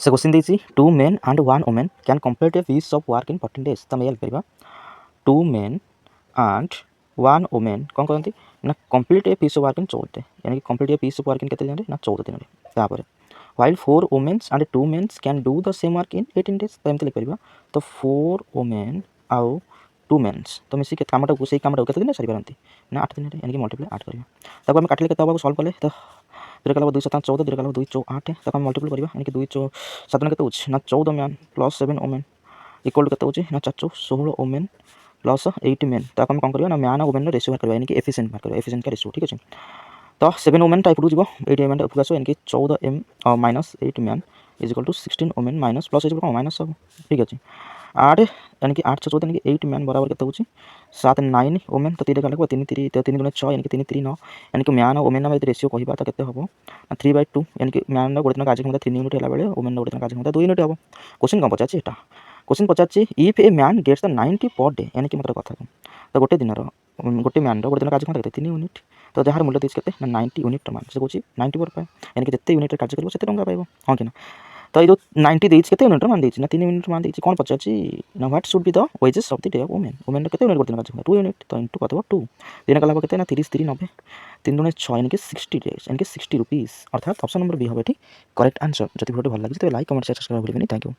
से क्वेश्चन देछि 2 men and 1 woman can complete a piece of work in 14 days तमे help करबा 2 men and 1 woman कोन करंती ना complete a piece of work in 14 day यानी कि complete a piece of work in केते दिन रे ना 14 दिन रे तापर while 4 women and 2 men can do the same work in 18 days तो एमते लिख परबा तो 4 women आउ 2 men तो मिसी के कामटा को सेही कामटा केते दिन सारि परंती ना 8 दिन रे यानी कि मल्टीप्लाई 8 करबा तब हम काटले केते सॉल्व करले तो 2 का 2 7 14 2 का 2 4 8 तक हम मल्टीपल करबा यानी कि 2 4 7 केते होछ ना 14 man plus 7 women equal to केते होछ ना 4 16 वुमेन प्लस 8 मैन तक हम कोन करबा ना मैन और वुमेन रो रेशियो करबा यानी कि एफिशिएंट मार्क करबा एफिशिएंट का रेशियो ठीक अछि तो 7 वुमेन टाइप रु जीवो 8 मैन टाइप आसो यानी कि 14 M minus 8 man is equal to 16 women minus plus is equal minus सब ठीक अछि 8 यानी कि 8 14 यानी कि 8 मैन बराबर केते होछ 7 9 वुमेन तो 3 का लगबो 3 3 तो 3 गुणे 6 यानी कि 3 3 9 यानी कि मैन और वुमेन में रेशियो कहिबा तो केते हबो 3/2 यानी कि मैन रो गोटे दिन कार्य क्षमता 3 यूनिट होला बेले वुमेन रो गोटे दिन कार्य क्षमता 2 यूनिट हबो क्वेश्चन कम पचाछि एटा क्वेश्चन पचाछि if a man gets the 90 per day यानी कि मतलब कथा तो गोटे दिन रो गोटे मैन रो गोटे दिन कार्य क्षमता केते 3 यूनिट तो जहार मूल्य दिस केते ना 90 यूनिट मान से कहछि 90 पर पाए यानी कि जते यूनिट कार्य करबो सेते टंका पाइबो हां कि ना तो ये 90 देछि केते यूनिट मान देछि ना 3 यूनिट मान देछि कोन पचाछि ना what should be the wages of the day of women women केते यूनिट गोटे दिन कार्य क्षमता 2 यूनिट तो इनटू कतबो 2 दिन का लाभ केते ना 30 3 90 3 दुणे 6 यानी कि 60 डेज यानी कि 60 रुपीस अर्थात ऑप्शन नंबर बी होबेठी करेक्ट आंसर जति वीडियो भल लागि तो लाइक कमेंट शेयर सब्सक्राइब करिबेनी थैंक यू।